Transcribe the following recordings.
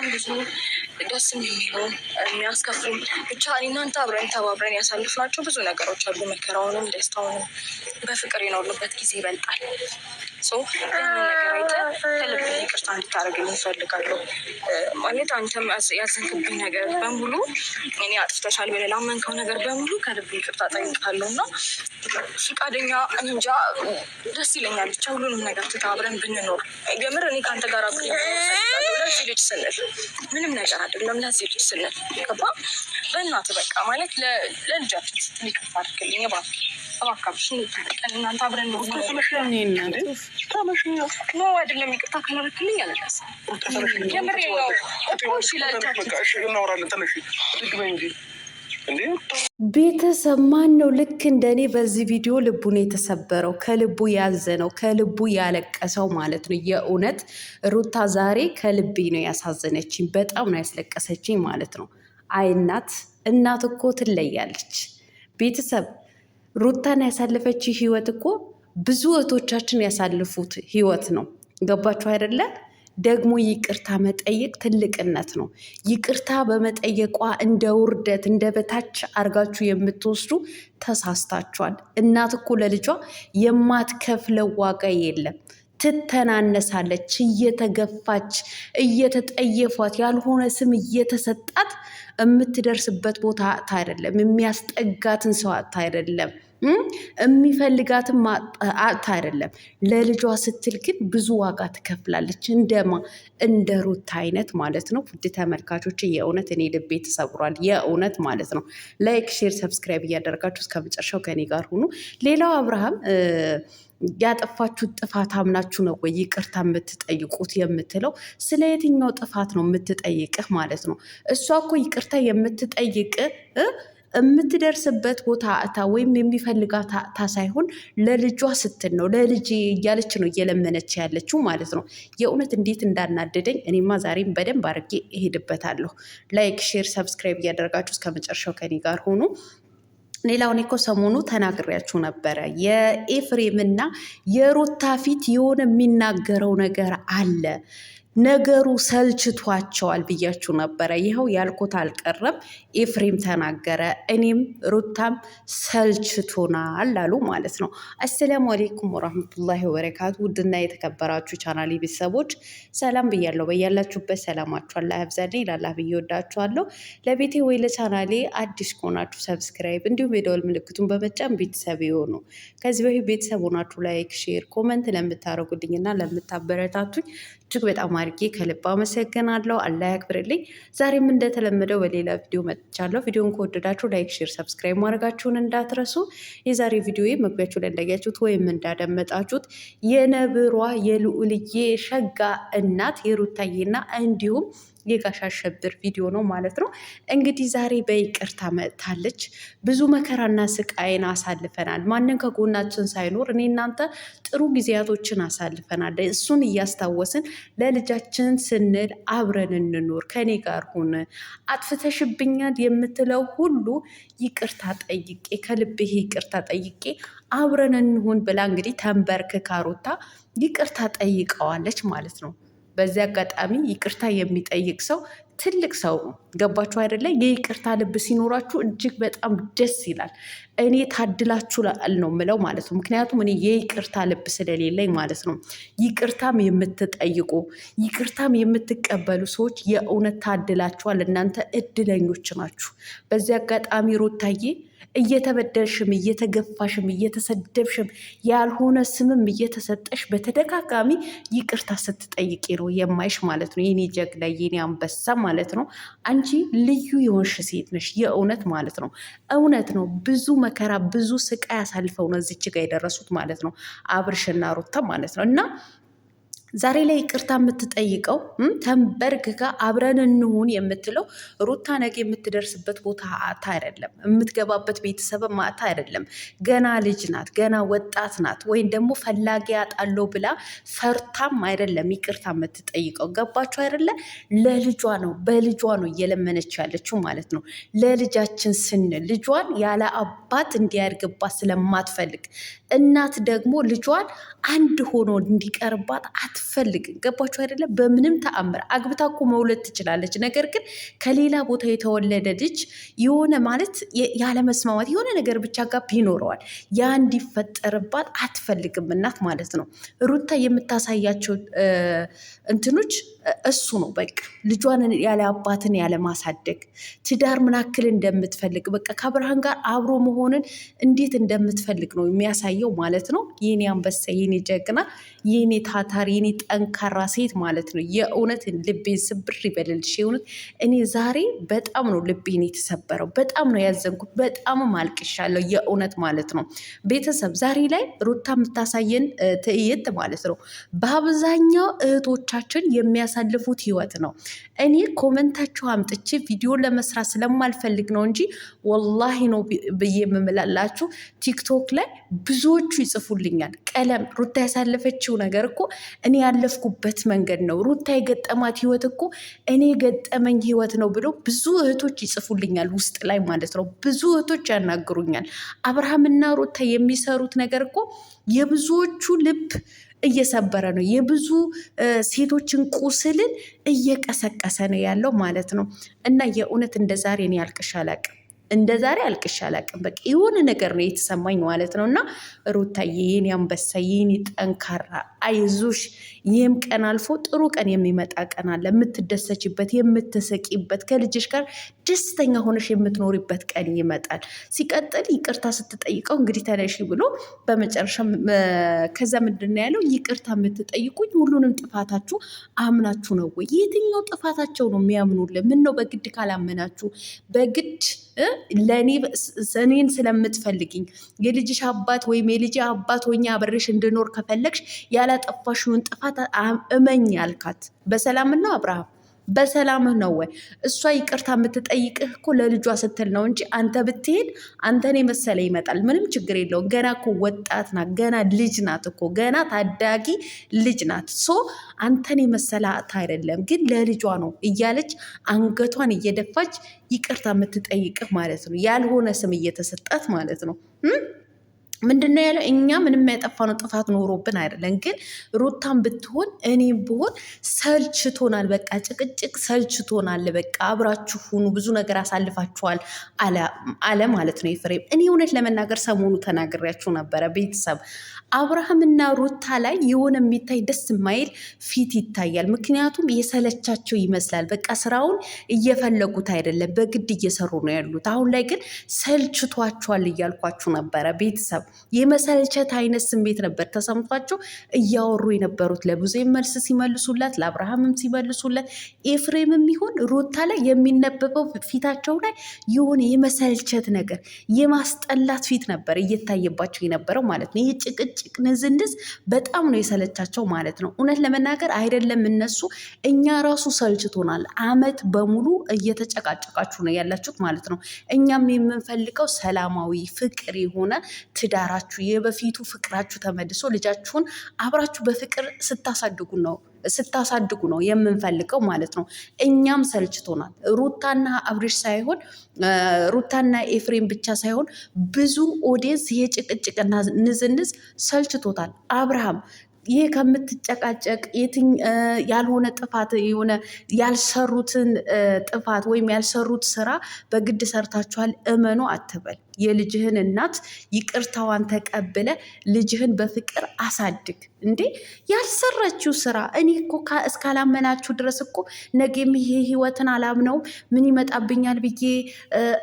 ብዙ ደስ የሚሉ የሚያስከፉም ብቻ እናንተ አብረን ተባብረን ያሳልፍናቸው ብዙ ነገሮች አሉ። መከራውንም ደስታውንም በፍቅር የኖርንበት ጊዜ ይበልጣል። ያንን ነገር አይተህ ከልብ ይቅርታ እንድታደርግልኝ እፈልጋለሁ። ማለት አንተም ያዘንክብኝ ነገር በሙሉ እኔ አጥፍተሻል ብለህ ላመንከው ነገር በሙሉ ከልብ ይቅርታ ጠይቃለሁ እና ፈቃደኛ እንጃ ደስ ይለኛል። ብቻ ሁሉንም ነገር ትተህ አብረን ብንኖር የምር እኔ ከአንተ ጋር ለዚህ ልጅ ስንል ምንም ነገር አይደለም። ለዚህ ልጅ ስንል ገባ በእናትህ በቃ ማለት ለልጃችን ስትል ይቅርታ አድርግልኝ እባክህ። እናንተ አብረን ነው አይደለም ይቅርታ ካላደረክልኝ አልነሳም። የምሬ ነው እኮ እሺ እናወራለን። ተነሽ እንጂ ቤተሰብ ማን ነው ልክ እንደኔ በዚህ ቪዲዮ ልቡን የተሰበረው ከልቡ ያዘነው ከልቡ ያለቀሰው ማለት ነው። የእውነት ሩታ ዛሬ ከልቤ ነው ያሳዘነችኝ፣ በጣም ነው ያስለቀሰችኝ ማለት ነው። አይ እናት እኮ ትለያለች። ቤተሰብ ሩታን ያሳለፈች ህይወት እኮ ብዙ እህቶቻችን ያሳልፉት ህይወት ነው። ገባችሁ አይደለ? ደግሞ ይቅርታ መጠየቅ ትልቅነት ነው። ይቅርታ በመጠየቋ እንደ ውርደት እንደ በታች አርጋችሁ የምትወስዱ ተሳስታችኋል። እናት እኮ ለልጇ የማትከፍለው ዋጋ የለም። ትተናነሳለች፣ እየተገፋች እየተጠየፏት ያልሆነ ስም እየተሰጣት የምትደርስበት ቦታ አጥታ አይደለም፣ የሚያስጠጋትን ሰው አጥታ አይደለም፣ የሚፈልጋትን አጥታ አይደለም። ለልጇ ስትል ግን ብዙ ዋጋ ትከፍላለች። እንደ ሩታ አይነት ማለት ነው። ውድ ተመልካቾች የእውነት እኔ ልቤ ተሰብሯል። የእውነት ማለት ነው። ላይክ፣ ሼር፣ ሰብስክራይብ እያደረጋችሁ እስከ መጨረሻው ከኔ ጋር ሁኑ። ሌላው አብርሃም ያጠፋችሁት ጥፋት አምናችሁ ነው ወይ ይቅርታ የምትጠይቁት የምትለው? ስለ የትኛው ጥፋት ነው የምትጠይቅህ ማለት ነው? እሷ እኮ ይቅርታ የምትጠይቅህ የምትደርስበት ቦታ እታ ወይም የሚፈልጋት እታ ሳይሆን ለልጇ ስትል ነው። ለልጅ እያለች ነው እየለመነች ያለችው ማለት ነው። የእውነት እንዴት እንዳናደደኝ እኔማ ዛሬም በደንብ አድርጌ እሄድበታለሁ። ላይክ፣ ሼር፣ ሰብስክራይብ እያደረጋችሁ እስከ መጨረሻው ከኔ ጋር ሆኑ። ሌላውን እኮ ሰሞኑ ተናግሬያችሁ ነበረ። የኤፍሬምና የሩታ ፊት የሆነ የሚናገረው ነገር አለ። ነገሩ ሰልችቷቸዋል ብያችሁ ነበረ። ይኸው ያልኩት አልቀረም። ኤፍሬም ተናገረ፣ እኔም ሩታም ሰልችቶናል አሉ ማለት ነው። አሰላሙ አሌይኩም ወራህመቱላሂ ወበረካቱ። ውድና የተከበራችሁ ቻናሌ ቤተሰቦች ሰላም ብያለሁ። በያላችሁበት ሰላማችሁ አላህ ያብዛልኝ። ላላህ ብዬ ወዳችኋለሁ። ለቤቴ ወይ ለቻናሌ አዲስ ከሆናችሁ ሰብስክራይብ እንዲሁም የደወል ምልክቱን በመጫን ቤተሰብ የሆኑ ከዚህ በፊት ቤተሰብ ሆናችሁ ላይክ፣ ሼር፣ ኮመንት ለምታደርጉልኝና ለምታበረታቱኝ እጅግ በጣም አድርጌ ከልብ አመሰግናለሁ። አላህ ያክብርልኝ። ዛሬም እንደተለመደው በሌላ ቪዲዮ መጥቻለሁ። ቪዲዮን ከወደዳችሁ ላይክ፣ ሼር፣ ሰብስክራይብ ማድረጋችሁን እንዳትረሱ። የዛሬ ቪዲዮ መግቢያችሁ ላይ እንዳያችሁት ወይም እንዳደመጣችሁት የነብሯ የልዑልዬ ሸጋ እናት የሩታዬና እንዲሁም የጋሽ አሸብር ቪዲዮ ነው ማለት ነው። እንግዲህ ዛሬ በይቅርታ መጥታለች። ብዙ መከራና ስቃይን አሳልፈናል። ማንን ከጎናችን ሳይኖር እኔ እናንተ ጥሩ ጊዜያቶችን አሳልፈናል። እሱን እያስታወስን ለልጃችን ስንል አብረን እንኖር፣ ከኔ ጋር ሁን፣ አጥፍተሽብኛል የምትለው ሁሉ ይቅርታ ጠይቄ ከልብህ ይቅርታ ጠይቄ አብረን እንሁን ብላ እንግዲህ ተንበርክካ ሩታ ይቅርታ ጠይቀዋለች ማለት ነው። በዚህ አጋጣሚ ይቅርታ የሚጠይቅ ሰው ትልቅ ሰው ነው። ገባችሁ አይደለ? የይቅርታ ልብ ሲኖራችሁ እጅግ በጣም ደስ ይላል። እኔ ታድላችሁ ነው ምለው ማለት ነው። ምክንያቱም እኔ የይቅርታ ልብ ስለሌለኝ ማለት ነው። ይቅርታም የምትጠይቁ ይቅርታም የምትቀበሉ ሰዎች የእውነት ታድላችኋል። እናንተ እድለኞች ናችሁ። በዚህ አጋጣሚ ሩታዬ እየተበደልሽም እየተገፋሽም እየተሰደብሽም ያልሆነ ስምም እየተሰጠሽ በተደጋጋሚ ይቅርታ ስትጠይቂ ነው የማይሽ ማለት ነው። የኔ ጀግና የኔ አንበሳ ማለት ነው። አንቺ ልዩ የሆንሽ ሴት ነሽ የእውነት ማለት ነው። እውነት ነው። ብዙ መከራ ብዙ ስቃይ አሳልፈው ነው እዚች ጋር የደረሱት ማለት ነው። አብርሽና ሩታ ማለት ነው። እና ዛሬ ላይ ይቅርታ የምትጠይቀው ተንበርክካ አብረን እንሁን የምትለው ሩታ ነገ የምትደርስበት ቦታ አታ አይደለም፣ የምትገባበት ቤተሰብ ማታ አይደለም። ገና ልጅ ናት፣ ገና ወጣት ናት። ወይም ደግሞ ፈላጊ ያጣለው ብላ ፈርታም አይደለም ይቅርታ የምትጠይቀው። ገባችሁ አይደለ? ለልጇ ነው፣ በልጇ ነው እየለመነች ያለችው ማለት ነው። ለልጃችን ስንል ልጇን ያለ አባት እንዲያድግባት ስለማትፈልግ እናት ደግሞ ልጇን አንድ ሆኖ እንዲቀርባት አትፈልግም። ገባችሁ አይደለም? በምንም ተአምር አግብታ እኮ መውለድ ትችላለች። ነገር ግን ከሌላ ቦታ የተወለደ ልጅ የሆነ ማለት ያለመስማማት የሆነ ነገር ብቻ ጋፕ ይኖረዋል። ያ እንዲፈጠርባት አትፈልግም እናት ማለት ነው። ሩታ የምታሳያቸው እንትኖች እሱ ነው በቃ ልጇን ያለ አባትን ያለ ማሳደግ ትዳር ምን ያክል እንደምትፈልግ በቃ ከአብርሃም ጋር አብሮ መሆንን እንዴት እንደምትፈልግ ነው የሚያሳየው ማለት ነው። የኔ አንበሳ፣ የኔ ጀግና፣ የኔ ታታሪ፣ የኔ ጠንካራ ሴት ማለት ነው። የእውነት ልቤን ስብር ይበልልሽ። የእውነት እኔ ዛሬ በጣም ነው ልቤን የተሰበረው፣ በጣም ነው ያዘንኩት፣ በጣምም አልቅሻለሁ የእውነት ማለት ነው። ቤተሰብ ዛሬ ላይ ሩታ የምታሳየን ትዕይንት ማለት ነው በአብዛኛው እህቶቻችን የሚያሳልፉት ህይወት ነው። እኔ ኮመንታቸው አምጥቼ ቪዲዮ ለመስራት ስለማልፈልግ ነው እንጂ ወላሂ ነው ብዬ የምምላላችሁ ቲክቶክ ላይ ብዙዎቹ ይጽፉልኛል። ቀለም ሩታ ያሳለፈችው ነገር እኮ እኔ ያለፍኩበት መንገድ ነው፣ ሩታ የገጠማት ህይወት እኮ እኔ የገጠመኝ ህይወት ነው ብሎ ብዙ እህቶች ይጽፉልኛል ውስጥ ላይ ማለት ነው። ብዙ እህቶች ያናግሩኛል። አብርሃምና ሩታ የሚሰሩት ነገር እኮ የብዙዎቹ ልብ እየሰበረ ነው። የብዙ ሴቶችን ቁስልን እየቀሰቀሰ ነው ያለው ማለት ነው። እና የእውነት እንደ ዛሬ እኔ አልቅሼ አላቅም። እንደ ዛሬ አልቅሼ አላቅም። በቃ የሆነ ነገር ነው የተሰማኝ ማለት ነው። እና ሩታዬ የኔ አንበሳ የኔ ጠንካራ አይዞሽ፣ ይህም ቀን አልፎ ጥሩ ቀን የሚመጣ ቀን አለ። የምትደሰችበት የምትስቂበት ከልጅሽ ጋር ደስተኛ ሆነሽ የምትኖሪበት ቀን ይመጣል። ሲቀጥል ይቅርታ ስትጠይቀው እንግዲህ ተነሺ ብሎ በመጨረሻ ከዛ ምንድን ነው ያለው? ይቅርታ የምትጠይቁኝ ሁሉንም ጥፋታችሁ አምናችሁ ነው ወይ? የትኛው ጥፋታቸው ነው የሚያምኑልን? ምን ነው በግድ ካላመናችሁ በግድ እኔን ስለምትፈልግኝ የልጅሽ አባት ወይም የልጅ አባት ሆኜ አብሬሽ እንድኖር ከፈለግሽ ያላጠፋሽውን ጥፋት እመኝ ያልካት በሰላም ነው አብርሃም? በሰላምህ ነው ወይ? እሷ ይቅርታ የምትጠይቅህ እኮ ለልጇ ስትል ነው እንጂ አንተ ብትሄድ አንተን የመሰለ ይመጣል። ምንም ችግር የለውም። ገና እኮ ወጣት ናት፣ ገና ልጅ ናት እኮ ገና ታዳጊ ልጅ ናት። አንተን የመሰላት አይደለም ግን ለልጇ ነው እያለች አንገቷን እየደፋች ይቅርታ የምትጠይቅህ ማለት ነው። ያልሆነ ስም እየተሰጣት ማለት ነው። ምንድነው ያለው? እኛ ምንም ያጠፋነው ጥፋት ኖሮብን አይደለም፣ ግን ሩታን ብትሆን እኔም ብሆን ሰልችቶናል። በቃ ጭቅጭቅ ሰልችቶናል። በቃ አብራችሁ ሁኑ፣ ብዙ ነገር አሳልፋችኋል አለ ማለት ነው ኤፍሬም። እኔ እውነት ለመናገር ሰሞኑ ተናግሬያችሁ ነበረ ቤተሰብ አብርሃምና ሩታ ላይ የሆነ የሚታይ ደስ የማይል ፊት ይታያል። ምክንያቱም የሰለቻቸው ይመስላል። በቃ ስራውን እየፈለጉት አይደለም፣ በግድ እየሰሩ ነው ያሉት። አሁን ላይ ግን ሰልችቷቸዋል እያልኳችሁ ነበረ ቤተሰብ። የመሰልቸት አይነት ስሜት ነበር ተሰምቷቸው እያወሩ የነበሩት። ለብዙ መልስ ሲመልሱላት፣ ለአብርሃምም ሲመልሱላት፣ ኤፍሬምም ይሁን ሩታ ላይ የሚነበበው ፊታቸው ላይ የሆነ የመሰልቸት ነገር የማስጠላት ፊት ነበር እየታየባቸው የነበረው ማለት ነው። ጭቅጭቅ ንዝንዝ በጣም ነው የሰለቻቸው ማለት ነው። እውነት ለመናገር አይደለም እነሱ እኛ ራሱ ሰልችቶናል። አመት በሙሉ እየተጨቃጨቃችሁ ነው ያላችሁት ማለት ነው። እኛም የምንፈልገው ሰላማዊ ፍቅር የሆነ ትዳራችሁ የበፊቱ ፍቅራችሁ ተመልሶ ልጃችሁን አብራችሁ በፍቅር ስታሳድጉ ነው የምንፈልገው ማለት ነው። እኛም ሰልችቶናል። ሩታና አብሬሽ ሳይሆን ሩታና ኤፍሬም ብቻ ሳይሆን ብዙ ኦዲየንስ የጭቅጭቅና ንዝንዝ ሰልችቶታል። አብርሃም ይሄ ከምትጨቃጨቅ ያልሆነ ጥፋት የሆነ ያልሰሩትን ጥፋት ወይም ያልሰሩት ስራ በግድ ሰርታችኋል እመኑ አትበል። የልጅህን እናት ይቅርታዋን ተቀብለ ልጅህን በፍቅር አሳድግ። እንዴ ያልሰራችው ስራ እኔ እኮ እስካላመናችሁ ድረስ እኮ ነገም ይሄ ህይወትን አላምነው ምን ይመጣብኛል ብዬ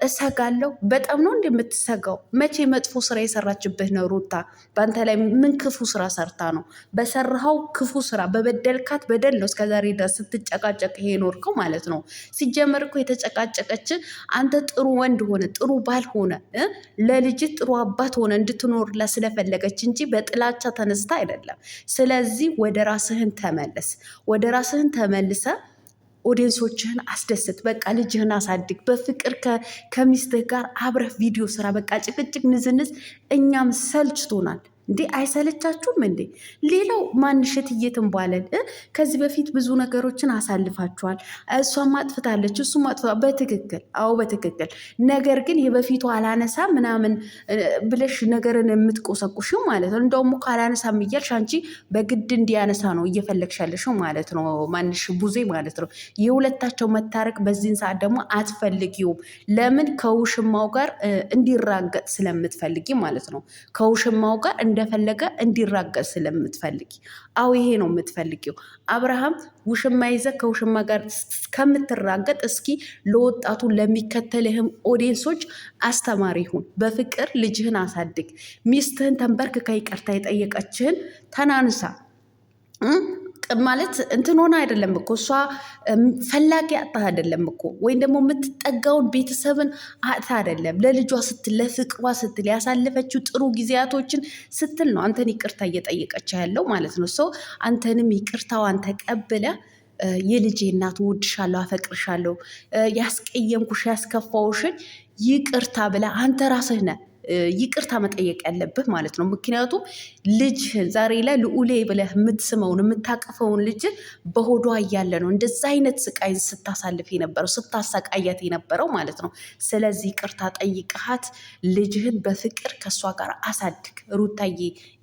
እሰጋለሁ። በጣም ነው እንደምትሰጋው። መቼ መጥፎ ስራ የሰራችብህ ነው ሩታ? በአንተ ላይ ምን ክፉ ስራ ሰርታ ነው? በሰራኸው ክፉ ስራ በበደልካት በደል ነው እስከዛሬ ድረስ ስትጨቃጨቅ ይሄ ኖርከው ማለት ነው። ሲጀመር እኮ የተጨቃጨቀች አንተ ጥሩ ወንድ ሆነ ጥሩ ባል ሆነ ለልጅ ጥሩ አባት ሆነ እንድትኖርላ ስለፈለገች እንጂ በጥላቻ ተነስታ አይደለም። ስለዚህ ወደ ራስህን ተመለስ። ወደ ራስህን ተመልሰ ኦዲየንሶችህን አስደስት። በቃ ልጅህን አሳድግ። በፍቅር ከሚስትህ ጋር አብረህ ቪዲዮ ስራ። በቃ ጭቅጭቅ ንዝንዝ እኛም ሰልችቶናል። እንዴ አይሰለቻችሁም እንዴ? ሌላው ማንሸት እየትንባለን ከዚህ በፊት ብዙ ነገሮችን አሳልፋችኋል። እሷም አጥፍታለች፣ እሱም አጥፍታ በትክክል አዎ በትክክል ነገር ግን የበፊቱ አላነሳ ምናምን ብለሽ ነገርን የምትቆሰቁሽው ማለት ነው። እንደውም እኮ አላነሳም እያልሽ አንቺ በግድ እንዲያነሳ ነው እየፈለግሻለሽው ማለት ነው። ማንሽ ቡዜ ማለት ነው። የሁለታቸው መታረቅ በዚህን ሰዓት ደግሞ አትፈልጊውም። ለምን? ከውሽማው ጋር እንዲራገጥ ስለምትፈልጊ ማለት ነው። ከውሽማው ጋር እንደፈለገ እንዲራገጥ ስለምትፈልጊ። አዎ ይሄ ነው የምትፈልጊው። አብርሃም ውሽማ ይዘ ከውሽማ ጋር ከምትራገጥ እስኪ ለወጣቱ ለሚከተልህም ኦዲየንሶች አስተማሪ ይሁን። በፍቅር ልጅህን አሳድግ። ሚስትህን ተንበርክካ ይቅርታ የጠየቀችህን ተናንሳ ማለት እንትን ሆነ አይደለም እኮ እሷ ፈላጊ አጣ አይደለም እኮ ወይም ደግሞ የምትጠጋውን ቤተሰብን አጣ አይደለም። ለልጇ ስትል ለፍቅሯ ስትል ያሳለፈችው ጥሩ ጊዜያቶችን ስትል ነው አንተን ይቅርታ እየጠየቀች ያለው ማለት ነው። ሰው አንተንም ይቅርታዋን ተቀብለ የልጄ እናት እወድሻለሁ፣ አፈቅርሻለሁ፣ ያስቀየምኩሽ ያስከፋውሽን ይቅርታ ብላ አንተ ራስህ ነህ ይቅርታ መጠየቅ ያለብህ ማለት ነው። ምክንያቱም ልጅ ዛሬ ላይ ልዑሌ ብለህ የምትስመውን የምታቅፈውን ልጅ በሆዷ እያለ ነው እንደዛ አይነት ስቃይ ስታሳልፍ የነበረው ስታሰቃያት የነበረው ማለት ነው። ስለዚህ ይቅርታ ጠይቀሃት ልጅህን በፍቅር ከእሷ ጋር አሳድግ። ሩታዬ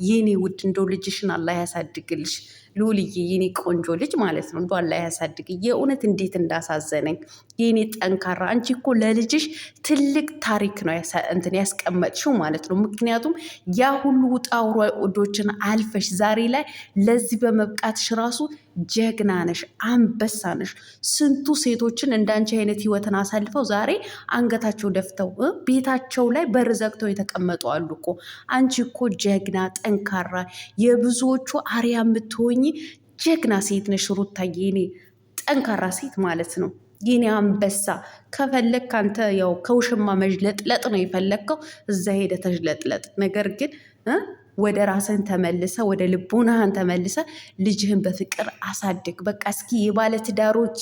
የኔ ውድ እንደው ልጅሽን አላህ ያሳድግልሽ። ልዑልዬ የኔ ቆንጆ ልጅ ማለት ነው። እንዶ አላህ ያሳድግ። የእውነት እንዴት እንዳሳዘነኝ የኔ ጠንካራ። አንቺ እኮ ለልጅሽ ትልቅ ታሪክ ነው እንትን ያስቀመጥሽው ማለት ነው። ምክንያቱም ያ ሁሉ ውጣ ውረዶችን አልፈሽ ዛሬ ላይ ለዚህ በመብቃትሽ ራሱ ጀግና ነሽ፣ አንበሳ ነሽ። ስንቱ ሴቶችን እንዳንቺ አይነት ህይወትን አሳልፈው ዛሬ አንገታቸው ደፍተው ቤታቸው ላይ በር ዘግተው የተቀመጡ አሉ እኮ። አንቺ እኮ ጀግና ጠንካራ፣ የብዙዎቹ አርያ የምትሆኝ ጀግና ሴት ነሽ ሩታዬ፣ የኔ ጠንካራ ሴት ማለት ነው። የኔ አንበሳ ከፈለግ ካንተ ያው ከውሽማ መዥለጥለጥ ነው የፈለግከው፣ እዛ ሄደ ተዥለጥለጥ። ነገር ግን ወደ ራስህን ተመልሰ ወደ ልቦናህን ተመልሰ ልጅህን በፍቅር አሳድግ። በቃ እስኪ የባለትዳሮች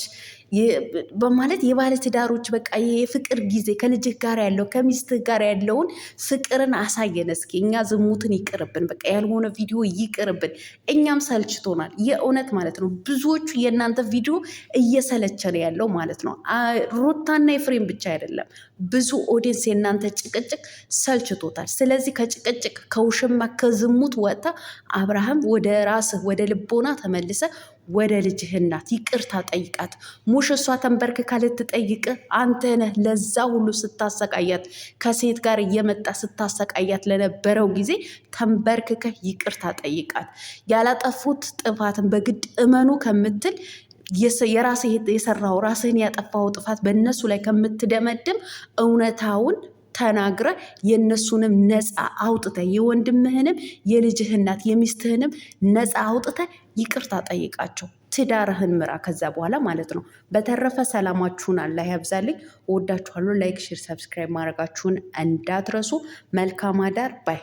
በማለት የባለትዳሮች በቃ የፍቅር ጊዜ ከልጅህ ጋር ያለው ከሚስትህ ጋር ያለውን ፍቅርን አሳየን እስኪ። እኛ ዝሙትን ይቅርብን፣ በቃ ያልሆነ ቪዲዮ ይቅርብን። እኛም ሰልችቶናል የእውነት ማለት ነው። ብዙዎቹ የእናንተ ቪዲዮ እየሰለቸ ነው ያለው ማለት ነው። ሩታና ኤፍሬም ብቻ አይደለም፣ ብዙ ኦዲየንስ የእናንተ ጭቅጭቅ ሰልችቶታል። ስለዚህ ከጭቅጭቅ ከውሽማ ከዝሙት ወጥታ አብርሃም ወደ ራስህ ወደ ልቦና ተመልሰ ወደ ልጅህ እናት ይቅርታ ጠይቃት። ሙሽ እሷ ተንበርክካ ልትጠይቅ አንተ ነህ ለዛ ሁሉ ስታሰቃያት ከሴት ጋር እየመጣ ስታሰቃያት ለነበረው ጊዜ ተንበርክከህ ይቅርታ ጠይቃት። ያላጠፉት ጥፋትን በግድ እመኑ ከምትል የራስህ የሰራው ራስህን ያጠፋው ጥፋት በእነሱ ላይ ከምትደመድም እውነታውን ተናግረ የእነሱንም ነፃ አውጥተ የወንድምህንም የልጅህ እናት የሚስትህንም ነፃ አውጥተ ይቅርታ ጠይቃቸው። ትዳርህን ምራ ከዛ በኋላ ማለት ነው። በተረፈ ሰላማችሁን አላህ ያብዛልኝ። እወዳችኋለሁ። ላይክ፣ ሼር፣ ሰብስክራይብ ማድረጋችሁን እንዳትረሱ። መልካም አዳር ባይ